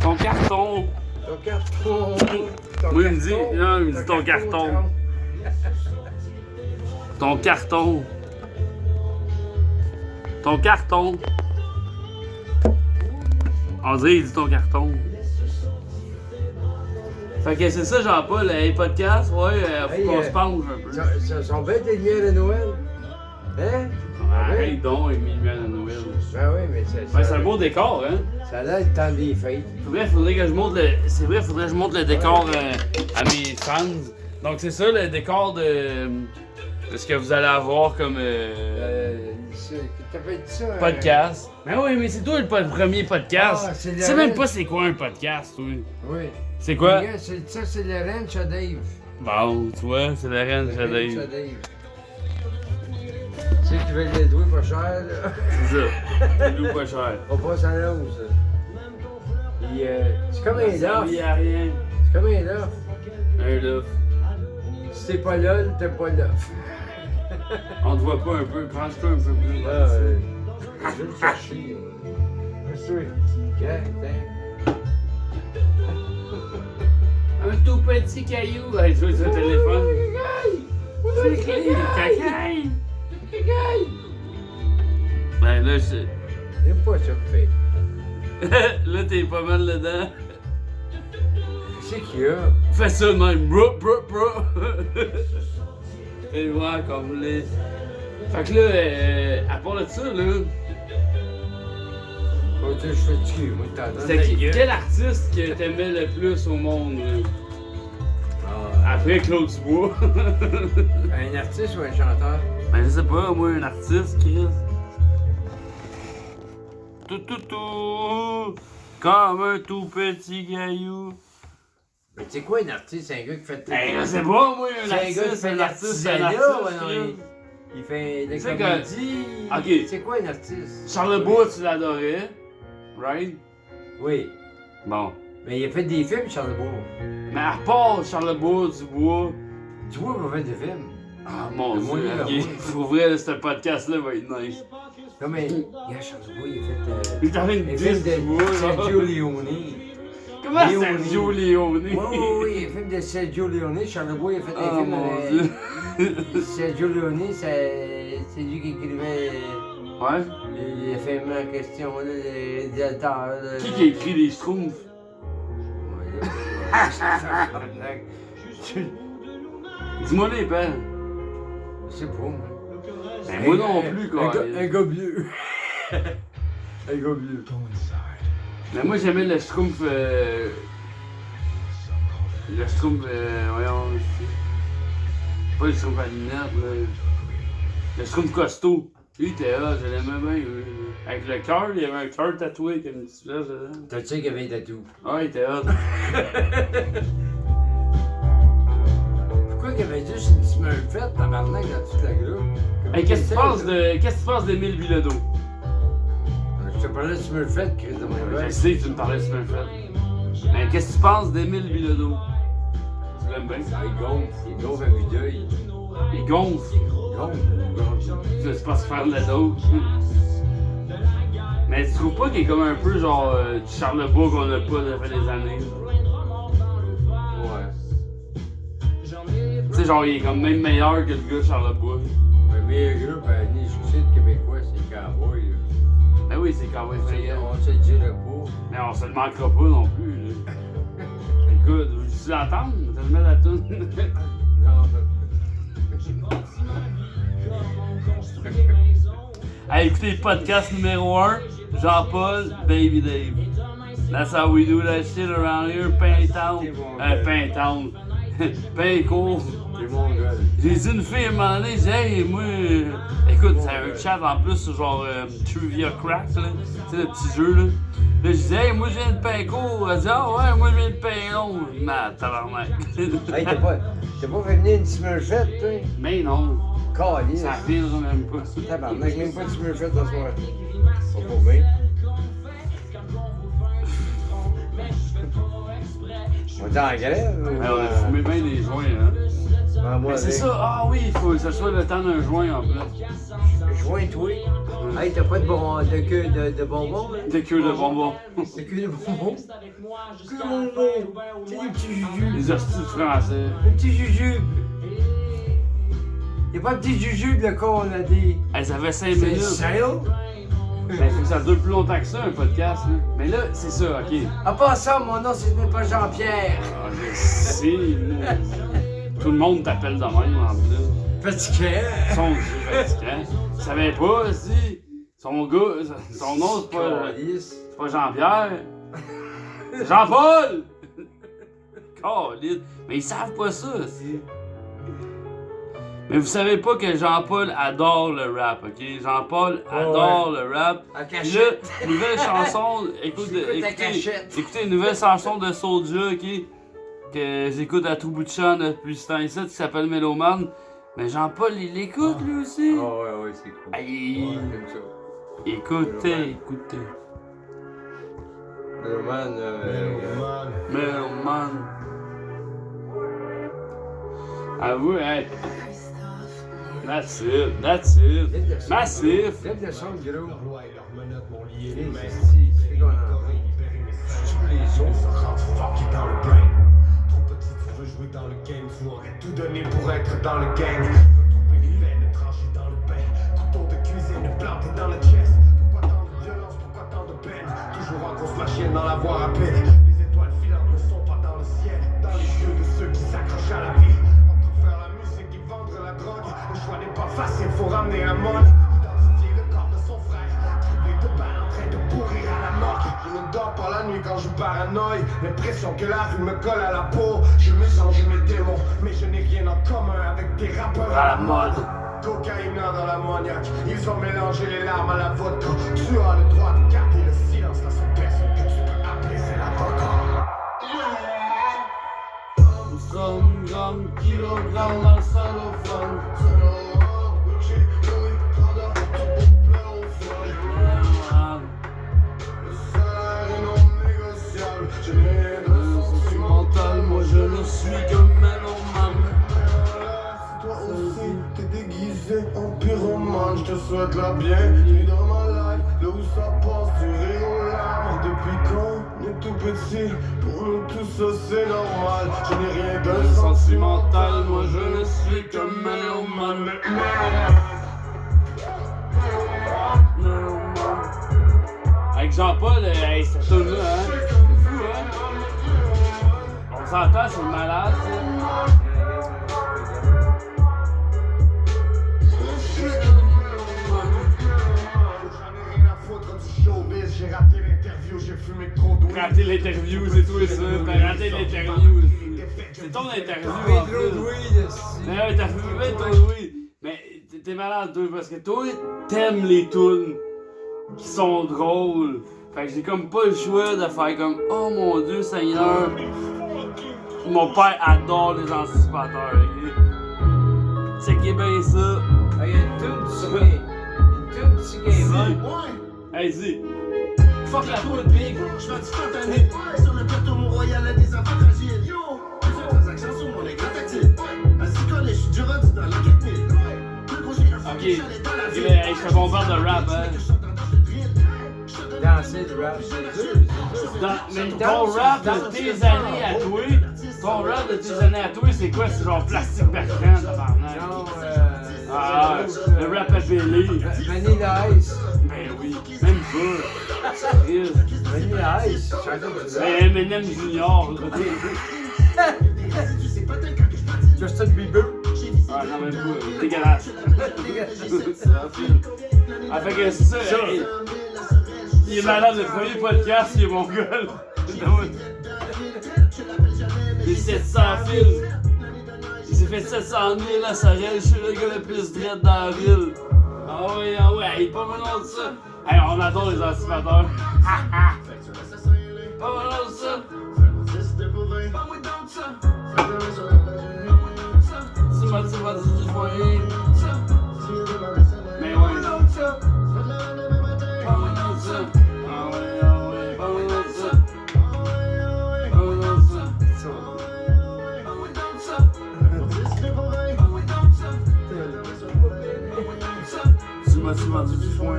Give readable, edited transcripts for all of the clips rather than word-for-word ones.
Ton carton. Ton carton. Oui, il me dit, non, il me dit ton carton. Ton carton. Ton carton. On dirait, il dit ton carton. Fait que c'est ça, Jean-Paul, les podcasts, ouais, faut qu'on se penche un peu. Ça sont belles tes lumières de Noël. Hein? Arrête donc avec mes lumières de Noël. Ben oui, mais C'est un beau décor, hein? Ça a l'air le temps des fêtes. Faudrait que je montre le... C'est vrai, faudrait que je montre le décor à mes fans. Donc c'est ça, le décor de ce que vous allez avoir comme T'appelles ça? podcast. Ben oui, mais c'est toi le premier podcast. Ah, c'est tu sais même pas c'est quoi un podcast, toi. Oui. C'est quoi? Regarde, ça, c'est le ranch à Dave. Bon, tu vois, c'est la reine Le ranch à Dave. Dave. Tu sais que tu veux le louer pas cher, là. C'est ça. C'est loue pas cher. On passe à l'ose. C'est comme un Ça loft. vit à rien. C'est comme un loft. Un loft. Si t'es pas là, t'es pas loft. On te voit pas un peu, penche-toi un peu plus. Je vais le chercher. Qu'est-ce que c'est? Un tout petit caillou. Hey, tu vois, c'est un téléphone. C'est qui? Cacaille! Ben là, J'aime pas ça que fait. là, t'es pas mal dedans. Qu'est-ce qu'il y a? Fais ça de même. Bro. Fais voir comme les. Fait que là, à part de ça, là, Faut dire, je fais du cul, moi, t'entends? c'était quel artiste que t'aimais le plus au monde, là? Après Claude Dubois. Un artiste ou un chanteur? Ben, je sais pas, moi, un artiste, Chris. Tout, comme un tout petit caillou. Mais tu sais quoi, un artiste? C'est un gars qui fait... Hey, je sais pas, moi, un C'est un gars qui artiste, fait un artiste, c'est un l'artisanat, artiste. ouais, non, il fait des C'est comédies. Ok. C'est quoi un artiste? Charles Bois, tu l'adorais, right? Oui. Bon. Mais il a fait des films, Charles Bois. Mais à part Charles Bois, Dubois. Tu vois, il a fait des films. Ah mon Le dieu, moyen, ok. ouais. Faut ouvrir ce podcast-là, va être nice. Non, mais, regarde, Charles Bois, il a fait... Il t'avait une un film disque de Dubois, Sergio là. Leone. Comment Leone. Sergio Leone? Oui, un film de Sergio Leone. Charles Bois, il a fait un Oh film mon avec... dieu. Sergio Leone, c'est lui qui écrivait Ouais? les films en question, là, les directeurs. là. Qui a écrit les Schtroumpfs? Dis-moi les pères. Je sais pas, moi. Ben moi non plus, quoi. Un gars vieux. Un gars vieux. Mais moi j'aimais le Schtroumpf. Le Schtroumpf. Voyons. Pas le Schtroumpf à lunettes, là. Le Schtroumpf costaud. Lui, il était là, je l'aimais bien. Avec le cœur, il y avait un cœur tatoué avec une petite flèche dedans. T'as tu sais qu'il y avait un tatou. Ah, il était là. Pourquoi qu'il y avait juste une Smurfette, tabarnak, dans toute la groupe? Hey, qu'est-ce que tu penses d'Émile Bilodeau? Je te parlais de Smurfette, Chris, de mon Je rêve. sais que tu me parlais de Smurfette. Mais qu'est-ce que tu penses d'Émile Bilodeau? Tu l'aimes bien? Il gonfle à vue d'œil. Il gonfle. Il gonfle. C'est pas se faire de la dope. Mais tu trouves pas qu'il est comme un peu genre du Charles Bois qu'on a pas depuis des années? Ouais. Tu sais, genre, il est comme même meilleur que le gars de Charles Bois. Le meilleur groupe à les suicides québécois, c'est Cowboy. là. Ben oui, c'est quand même fringant. On se le dirait pas. Mais on se le manquera pas non plus. Là. Écoute, veux-tu l'entendre? T'as le mettre la toune? Non. Hey, écoutez le podcast numéro 1, Jean-Paul, Baby Dave. That's how we do that shit around here, Paintown. Paintown. Pincourt. C'est mon gars. J'ai dit une fille à un moment donné, j'ai dit, hey, moi. Écoute, c'est un chat en plus, genre Trivia Crack, là. Tu sais, le petit jeu, là. Là, je disais, hey, moi, je viens de Pincourt. Elle dit, ah ouais, moi, je viens de Pinlon. Mad, tabarnak. Hey, t'as pas fait venir une Smurfette, toi? Mais non, Calice. ça filera même pas. Tabarnak, même pas de Smurfette ce soir. Pas bien. On est en grève? Ou... Ouais, on a fumé bien des joints, hein. Ah, moi, Mais c'est avec. ça, ah oui, il faut que ça soit le temps d'un joint en plus. Joins-toi. Hey, t'as pas de queue de bonbons, là? Des queues de bonbons. De queue de bonbons? Queue de bonbons! Tu sais, des petits jujubes. Les hosties de français. Des petits jujubes. Y'a pas de petits jujubes, le con, on a dit. Hey, ça fait 5 C'est minutes. sale? Ben, faut que ça dure plus longtemps que ça, un podcast. Là. Mais là, c'est ça, ok. En passant, mon nom, c'est même pas Jean-Pierre. Ah, je sais. Tout le monde t'appelle de même en plus. Fatigué. Son Dieu fatigant. Tu savais pas, si. Son gars, son nom, c'est pas Jean-Pierre. C'est Jean-Paul! Caliste. Mais ils savent pas ça, si. Mais vous savez pas que Jean-Paul adore le rap, ok? Jean-Paul adore le rap. En Puis là, cachette. nouvelle chanson, J'écoute ta cachette. écoutez une nouvelle chanson de Soulja, ok? Que j'écoute à tout bout de champ depuis ce temps ici, qui s'appelle Méloman. Mais Jean-Paul, il l'écoute lui aussi. Ah ouais, c'est cool. Aïe. Ouais, comme ça. Écoutez. Méloman, Méloman. Avoue, hey. That's it. Massif. Lève le son, gros. Leur loi et leurs menottes m'ont lié les Hey, mains. c'est qu'on a. Tous les os se rentrent fucké dans le brain. Trop petit, tu veux jouer dans le game. Tu aurais tout donné pour être dans le gang. Retrouver les veines tranchées dans le bain. Couteau de cuisine planté dans le chest. Pourquoi tant de violence, pourquoi tant de peine? Toujours en grosse machine dans la voie rapide. Les étoiles filantes ne sont pas dans le ciel. Dans les yeux de ceux qui s'accrochent à la vie. Entre faire la musique et vendre la drogue, le choix n'est pas facile, faut ramener un mode. Identifier le corps de son frère, troublé de balles en train de pourrir à la morgue. Je ne dors pas la nuit quand je paranoïe, l'impression que la rue me colle à la peau. Je me sens, je mes démons, mais je n'ai rien en commun avec des rappeurs À la mode. Cocaïne dans l'ammoniaque, ils ont mélangé les larmes à la vodka. Tu as le droit de garder le silence, la seule personne que tu peux appeler c'est l'avocat. Gramme, kilogramme dans le cellophane. Sentimental, moi je ne suis que Méloman. Toi aussi, t'es déguisé en pyromane, je te souhaite la bienvenue dans ma life, là où ça passe du rire aux larmes. Depuis quand on est tout petit, pour nous tous ça c'est normal. Je n'ai rien de Sentimental, moi je ne suis que Méloman. Avec Jean-Paul, hey, cette tune-là, hein? C'est fou, hein? On s'entend, c'est malade, ça. J'ai raté l'interview, j'ai fumé trop d'eau. Raté l'interview, c'est toi ça. T'as raté l'interview. C'est ton interview en plus. Mais ouais, t'as fumé ton weed. Mais t'es malade, toi, parce que toi, t'aimes les tunes qui sont drôles. Fait que j'ai comme pas le choix de faire comme oh mon Dieu Seigneur. Mon père adore les anticipateurs, ok? C'est qui est bien ça. Ah, y'a une toune du gay. Une toune du gay, Ouais. Hey, dis. Fuck la poule big. Je fais du spontané. Sur le plateau Mont-Royal, à des enfants fragiles. Yo, plusieurs transactions sur mon écran tactile. Assis collé, je suis du rendu dans la 4000. Plus gros, j'ai un fou Ok. qui chalet dans la Ok, ville. mais hey, je te bombarde de rap, hein. Danser du rap, c'est dur. Mais ton rap de tes années à toi, ton rap de tes années à toi, c'est quoi? C'est genre Plastique Bertrand, tabarnak. Genre, Ah, le rap à Billy. Vanilla Ice. Ben oui, même pas. Sérieux. Vanilla Ice. Chanson du rap. Ben Eminem Junior. Justin Bieber. Ah non, même pas. Dégueulasse. Ah, fait que c'est ça. Hey, il est malade, le premier podcast, il est mon gueule. Les 700 fils. Il s'est fait 700 000 à Sorel, je suis le gars le plus dread dans la ville. Ah ouais, il est pas mal de ça. Hey, on adore les anticipateurs. Pas mal de ça. Tu m'as dit du foyer. Mais ouais. Pas mal de ça. Ah ouais, pas mal de ça. Pas mal de ça. vendu du foin.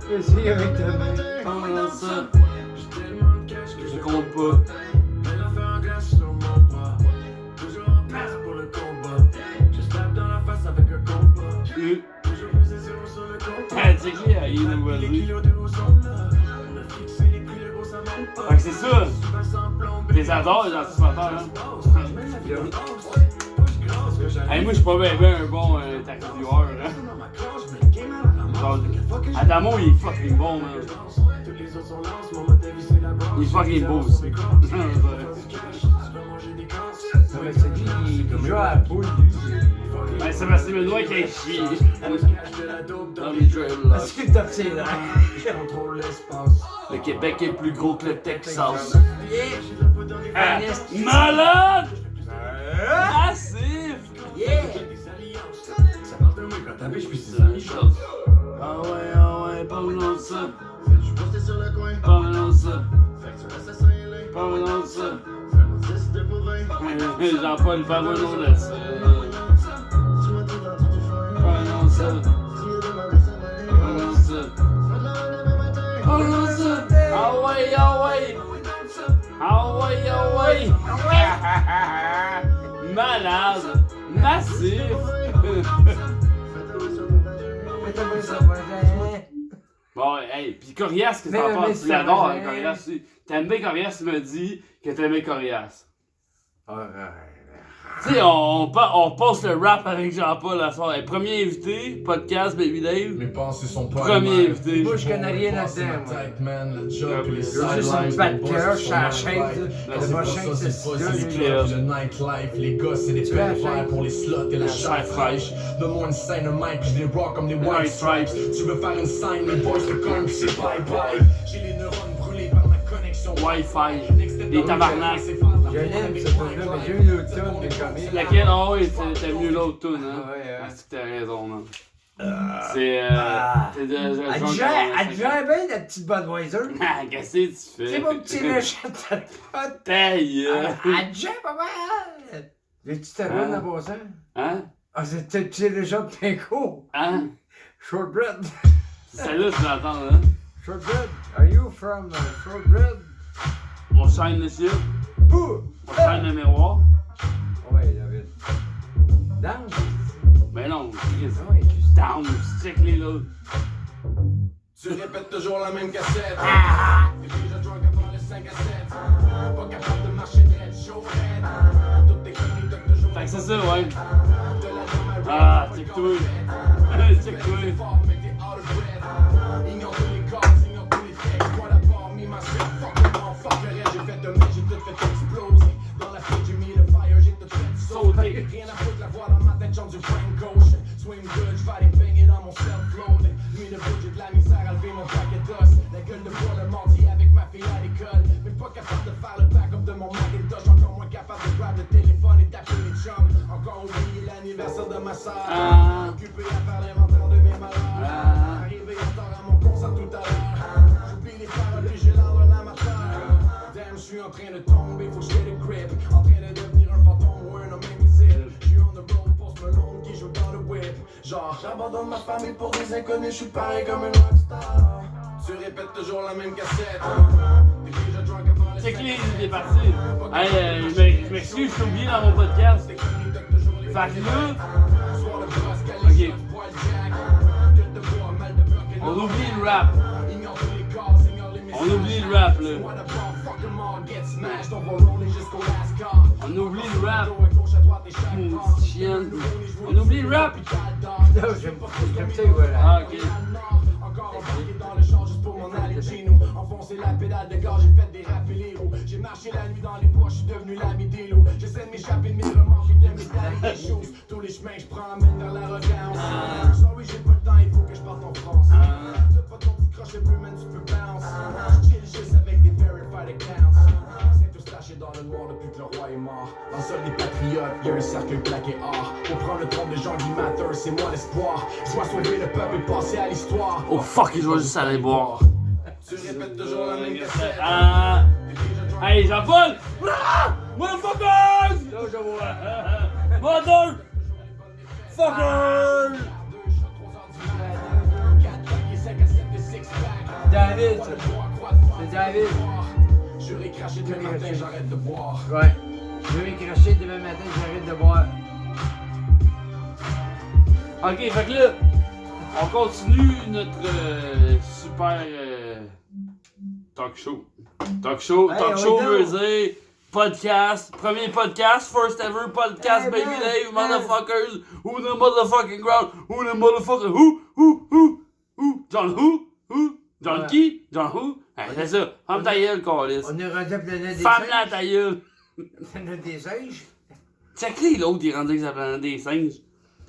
Vas-y avec ta main. Pendant ça, je compte pas. Elle a fait un glace sur mon bras. Toujours en place pour le combat. Je tape dans la face avec un combat. Toujours pesé zéro sur le combat. Ah, c'est clair, il est Les vas-y. kilos de gros sont là. On a fixé les prix, le gros ça monte pas. Fait que c'est ça. Souvent sans plomber. Les adores, les anticipateurs, hein. Hey, moi, je suis pas bien un bon intervieweur, hein. Genre, Adamo, il est fucking bon, man. Il est fucking beau aussi. Non, mais c'est lui qui joue à la poule, lui. Ben, Sébastien Benoît qui a chié. Dans les dreadlocks. Parce qu'il tape ses dents. Le Québec est plus gros que le Texas. Yeah. Ah, malade! Massif! Yeah. Ça parle de moi quand t'as je suis C'est la même chose. Ah ouais, parlons de ça. Je suis posté sur le coin. Parlons de ça. Fait que tu restes à Saint-Hélène. Parlons de ça. 10 de pour 20. Jean-Paul, parle-moi de ça. Tu m'as tout dans tout du joint. Parlons de ça. Tu as demandé sa main. Parlons de ça. On l'a levé matin. Parlons de ça. Ah ouais, ah ouais. Ah ouais, ah ouais. Malade. Massif. Mais t'as pas ça, ouais. Bon, hey, pis Corias, qu'est-ce que Mais- t'en mais penses? c'est Tu l'adores, vrai. hein, Corias. T'aimes bien Corias, tu me dis que t'aimais Corias. Tu sais, on poste le rap avec Jean-Paul la soirée. Premier invité, podcast, Baby Dave. Mes pensées sont pas Premier invité. Moi, je connais rien là-dedans, moi. Le job, les Juste une sidelines, patte les boss, cœur, c'est sur la son chaise, life. là. Le Le prochain, prochain, c'est c'est pas ce si gars, clair. Le nightlife, les gosses, c'est des Tu vois la pelles verts chaise? pour les slots et la chair chair fraîche. Donne-moi une scène, un mic, puis je les rock comme les White White Stripes. Tu veux faire une scène, mes boys te cognent, puis c'est bye-bye. J'ai les neurones brûlés par ma connexion. Wi-Fi. Des tabarnak. Je l'aime, ce truc-là, mais j'ai une autre tonne de comédie. Laquelle? Oh oui, t'as mieux l'autre tune, hein? Ouais, ouais. Ah, c'est que t'as raison, man. C'est c'est de. Elle gère bien la petite Budweiser. Ah, qu'est-ce que tu fais? C'est mon petit méchant de pote. Taille! Elle gère pas mal. Les petites tarones en passant. Hein? Ah, c'était le petit Richard Pinko. Hein? Shortbread. C'est celle-là que tu l'entends, hein? Shortbread. Are you from Shortbread? On shine le ciel, Bouh! on shine le miroir. Ouais, David. Danse. Ben non, Chris. Ouais, juste Down, stick les là. Tu répètes toujours la même cassette. T'es déjà drunk avant le 5 à 7. Pas capable de marcher droit, chaud raide. Toutes tes conneries donnent toujours. Fait que c'est ça, ouais. De la gomme à Ah, rap, check-toi. Check-toi. t'es fort, mais t'es out of breath. Ignore tous les corps, ignore tous les textes. Moi d'abord, me myself, fuck le vent, fuck le reste. J'ai fait de mai, j'ai tout fait exploser. Dans la fête, j'ai mis le fire, j'ai tout fait sauter. Rien à foutre, la voix dans ma tête, chante du Frank Ocean. Swing good, j'vais aller me baigner dans mon self-load. Nuit de bout, j'ai de la misère à lever mon paquet d'os. La gueule de bois, le mardi avec ma fille à l'école. Mais pas capable de faire le backup de mon Macintosh. Encore moins capable de grab le téléphone et taper les chums. Encore oublié l'anniversaire de ma soeur. Occupé à faire l'inventaire de mes malheurs. Arrivé en retard à mon concert tout à l'heure. J'oublie les paroles puis j'ai l'air d'un amateur. Damn, j'suis en train de tomber, faut que j'aie le grip. En train de devenir un fantôme ou un homme invisible. J'suis on the road, Post Malone qui joue dans le whip. Genre, j'abandonne ma famille pour des inconnus, j'suis pareil comme un rockstar. Tu répètes toujours la même cassette. T'es déjà drunk avant le Check 5 les, à il est 7. parti. Hey, je m'excuse, je suis oublié dans mon podcast. Tes conneries donnent toujours les Fait que là, soir le brosse, Ok. calé, bois le jack. Gueule de bois, mal de bloc et on l'eau. oublie le rap. Ignore tous les cases, ignore les messages. On oublie le rap, là. What a bomb, fuck 'em all, get smashed. On va roller jusqu'au last car. On oublie le rap. Gauche à droite et chaque Mon part. chienne. On oublie le rap. Non, j'aime ça, voilà. Ah, ok. Encore embarqué dans le champ juste pour m'en aller chez nous. Enfoncer la pédale de gaz, j'ai fait des rap et les roues. J'ai marché la nuit dans les bois, j'suis devenu l'ami des loups. J'essaie de m'échapper de mes remords, puis de mes dalles des choses. Tous les chemins que j'prends mènent vers l'arrogance. Sorry, j'ai pas le temps, il faut que je parte en France. Fais pas ton petit crochet bleu, man, tu peux bounce. J'chill juste avec des verified accounts. C'est tout staché dans le noir depuis que le roi est mort. Dans le sol des patriotes, y'a un cercle plaqué or. Pour prendre le trône de Jean Guy Matter, c'est moi l'espoir. Je dois sauver le peuple et passer à l'histoire. Oh fuck, il doit juste aller boire. Tu répètes toujours la même cassette. Ah! Hey, Jean-Paul! Ah! Motherfuckers! Là, je vois. Mother! Motherfucker! David, ça. C'est David. J'aurais craché demain matin, j'arrête de boire. Ouais. Je vais cracher demain matin, j'arrête de boire. Ok, fait que là, on continue notre super talk show. Talk show, Hey, talk on show est veut donc. dire podcast, premier podcast, first ever podcast, Hey, baby man, Dave, man. motherfuckers, who the motherfucking ground, who the motherfucker, who, John who, John Ouais. qui, John who, hey, c'est ça, femme ta gueule, câlisse. On est rendu à planète des Femme la singes. ta gueule. Planète des singes? Check-les, l'autre, il est rendu avec sa planète des singes.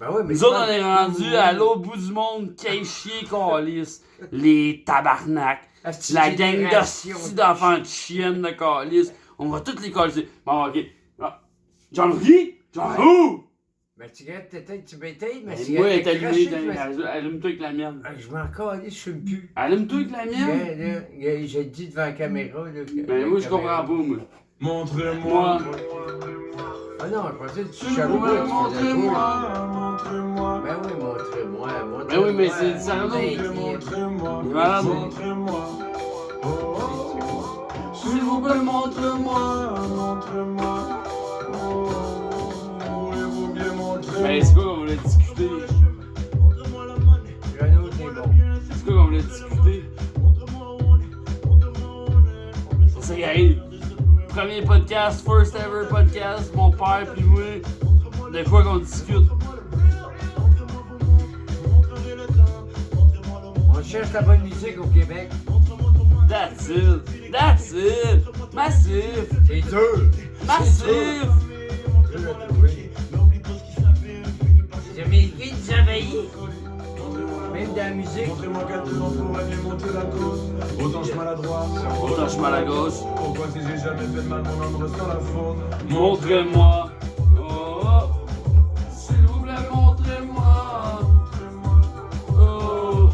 Ben oui, mais Nous autres, on est rendus à l'autre bout du monde, qu'est chier, câlisse. Les tabarnak. Asti La gang génération d'hosties de d'enfants de chiennes de câlisse. On va toutes les câlisser. Bon, ok. Ah. John qui? John who? Ma cigarette t'éteins, tu m'éteins, ma Et cigarette moi, elle est t'es allumée. crachée, Allume-toi avec la mienne. je m'en calisse, je fume plus. Allume-toi avec la mienne. Là, j'ai dit devant la caméra. Là, Ben, moi, je comprends pas, moi. Montrez-moi, Ah non, je pensais que tu Montrez-moi, charbonnes, tu faisais montrez-moi. montrez-moi. Ben oui, montre-moi, montre-moi. Ben oui, mais c'est sérieux. Montrez-moi, Il est malade. montrez-moi. S'il vous plaît, montre-moi. Montrez-moi. Voulez-vous bien montrer? Ben, c'est quoi qu'on voulait discuter? Renaud, t'es bon. C'est quoi qu'on voulait discuter? C'est ça qui arrive. Premier podcast, first ever podcast, mon père puis moi, de quoi qu'on discute. On cherche la bonne musique au Québec. That's it. That's it. Massif. C'est dur. Massif. Dur à trouver. J'ai jamais écrit de travailler. Même dans la musique. Montrez-moi 4 ans pour aller monter la cause. Autant je suis maladroit. Autant je suis mal à gauche. Pourquoi si j'ai jamais fait de mal, mon homme ressent la faute? Montrez-moi. Oh. S'il vous plaît, montrez-moi. Oh.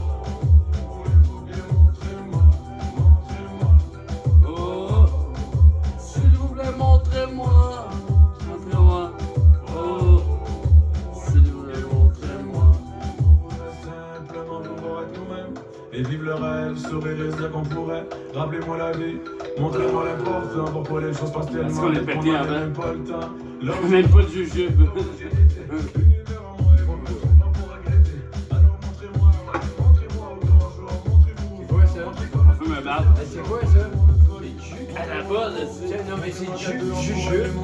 Oh. S'il vous plaît, montrez-moi. Montrez-moi. Oh. S'il vous plaît, montrez-moi. Simplement pouvoir être nous-mêmes et vivre le rêve, sourire et se dire qu'on pourrait. Rappelez-moi la vie, montrez-moi l'important. Pourquoi les choses passent tellement Est-ce qu'on est vite pété qu'on n'a avant? même pas le temps. Même pas de jujube. C'est quoi ça? On peut me battre. Ah, c'est quoi ça? À la base, c'est. Non, mais c'est jujube.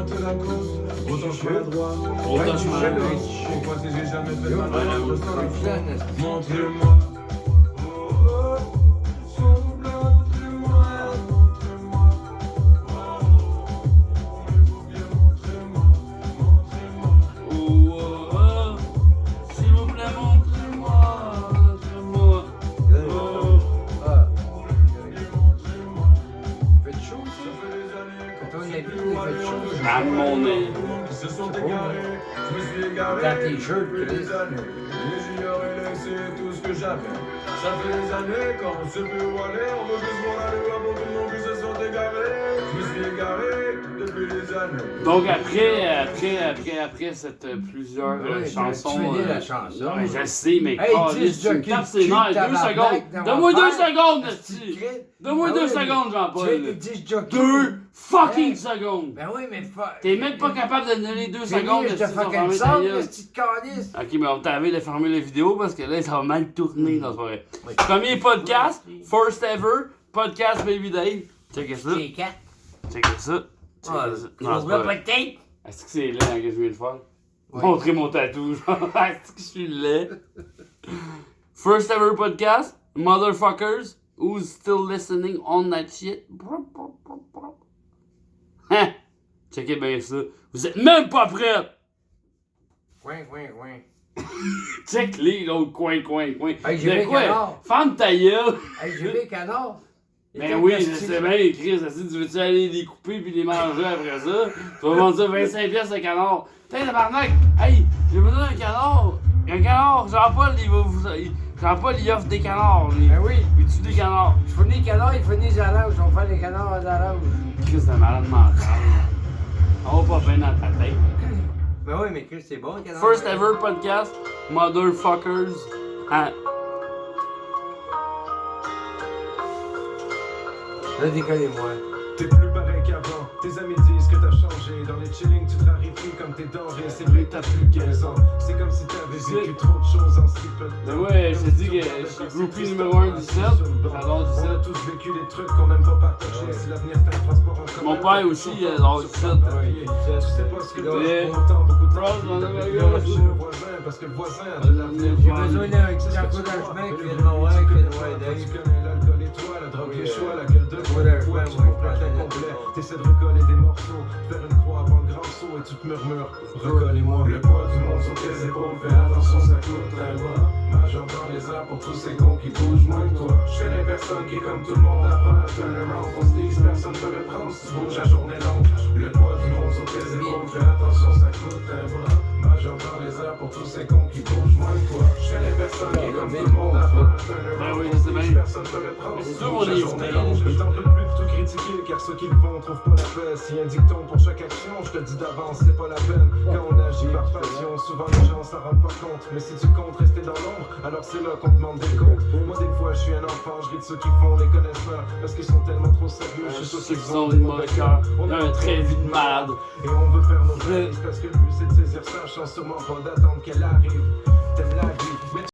Autant je suis maladroit. Autant je suis malade. Pourquoi si j'ai jamais fait de mal, Voilà. mon homme ressent la Un faute? flan, esti. Montrez-moi. S'il vous plaît, montrez-moi. Montrez-moi. Voulez-vous bien montrez-moi. Montrez-moi. Oh, oh, oh. S'il vous plaît, montrez-moi. Montrez-moi. Oh. Ah, Montrez-moi. fait chaud ça? Ça fait des années Quand on qu'on a sait vu, plus il où fait aller, chaud. on veut À juste mon nez. tout le monde qui se sont égarés. Je me suis égaré. Dans tes shirts, depuis Chris. des années. Et j'y aurais laissé tout ce que j'avais. Ça fait des années qu'on sait plus où aller. On veut juste voir la loi pour tout le monde qui se sont égarés. Je me suis égaré depuis des années. Donc après cette plusieurs Ouais, chansons. tu finis la chanson. Ouais, je sais, mais Hey, câlisse, 10 tu me jockeys tapes de ses cul, nerfs, 2 tabarnak, secondes. dans Donne-moi mon 2 père. secondes, Esti de Nasty. crête. Donne-moi Ah 2 oui, secondes, Tu Jean-Paul. es des 10 jockeys. 2 fucking Hey. secondes. Ben oui, mais T'es même pas capable de donner 2 secondes de je te fermer fucking ta sors, gueule. esti de calice. Ok, mais on t'avait de fermer la vidéo parce que là, ça va mal tourner dans ce vrai. Oui. Premier podcast, first ever, podcast Baby Dave. Checkez ça. J'ai 4. Checkez ça. Ah, Checkez ça. tu Non, c'est vois pas pas vrai. de tête? Est-ce que c'est laid hein, que je viens de faire? Ouais. Montrer mon tatou, genre, est-ce que je suis laid? First ever podcast, motherfuckers, who's still listening on that shit? Hein? Checkez bien ça. Vous êtes même pas prêts! Coin, coin, coin. Check-les, l'autre coin. Hey, j'ai De vu quoi? canard. Ferme ta gueule! Hey, j'ai vu les canards. Ben oui, je sais bien, Chris, tu veux-tu aller les couper puis les manger après ça? Tu vas vendre ça 25$ le canard. Putain, tabarnak! Hey, j'ai besoin d'un canard! Un canard, Jean-Paul, Jean-Paul, il offre des canards, lui. Ben oui. Il tue des canards. Je fournis les canards, il fournit les arranges. On va faire les canards à l'arrange. Chris, c'est un malade mental. On va pas bien dans ta tête. Mais oui, mais Chris, c'est bon. First ever podcast, Motherfuckers. Hein. Là, décollez-moi. T'es plus pareil qu'avant, tes amis disent que t'as changé. Dans les chillings, tu te raréfies comme tes denrées. C'est vrai, t'as plus 15 ans. C'est comme si t'avais vécu trop de choses en si peu de temps. Mais ouais, je te dis que je suis groupie numéro 1 du 7. J'adore du On a 7. tous vécu des trucs qu'on n'aime pas partager. Si l'avenir fait un transport en commun. Mon père aussi, il adore du 7. Tu sais pas ce que Ouais. t'as, pourtant beaucoup de Proche, mon ami, chez le voisin, parce que le voisin a de l'avenir. J'ai besoin d'un petit coup dans le chemin qui vient de m'avoir, qui vient de m'avoir Tu aidé. connais l'alcool et toi, la drogue, les choix, la gueule de bois, Whatever, toi, tu ouais, comprends ouais. complet. T'essaies de recoller des morceaux, faire une croix avant le grand saut et tu te murmures. Recollez-moi. Le poids du monde sur tes épaules, fais attention, ça coûte un bras. Ma jambe dans les airs pour tous ces cons qui bougent moins que toi. Je fais les personnes qui, comme tout le monde, apprennent à turn around. On se dise, personne peut le prendre si tu bouges la journée longue. Le poids du monde sur tes épaules, fais attention, ça coûte un bras. Ma jambe dans les airs pour tous ces cons qui bougent moins que toi. Je fais les personnes qui, comme tout le monde, apprennent à turn around. Ben oui, je sais bien. Personne peut le prendre Mais si c'est tu sûr, bouges on la est journée écouté. longue. Je t'en peux plus de tout critiquer car ceux qui le font trouvent pas la paix. Si un dicton pour chaque action, je te dis d'avance, c'est pas la peine. Quand on agit par passion, souvent les gens s'en rendent pas compte. Mais si tu comptes rester dans l'ombre, alors c'est là qu'on demande des comptes. Moi des fois je suis un enfant, je ris de ceux qui font les connaisseurs parce qu'ils sont tellement trop sérieux. Je suis sûr Ceux qu'ils qui ont des mauvais cœurs. Il y a un très vie de malade. et on veut faire nos rêves parce que le but c'est de saisir sa chance, sûrement pas d'attendre qu'elle arrive. T'aimes la vie, mais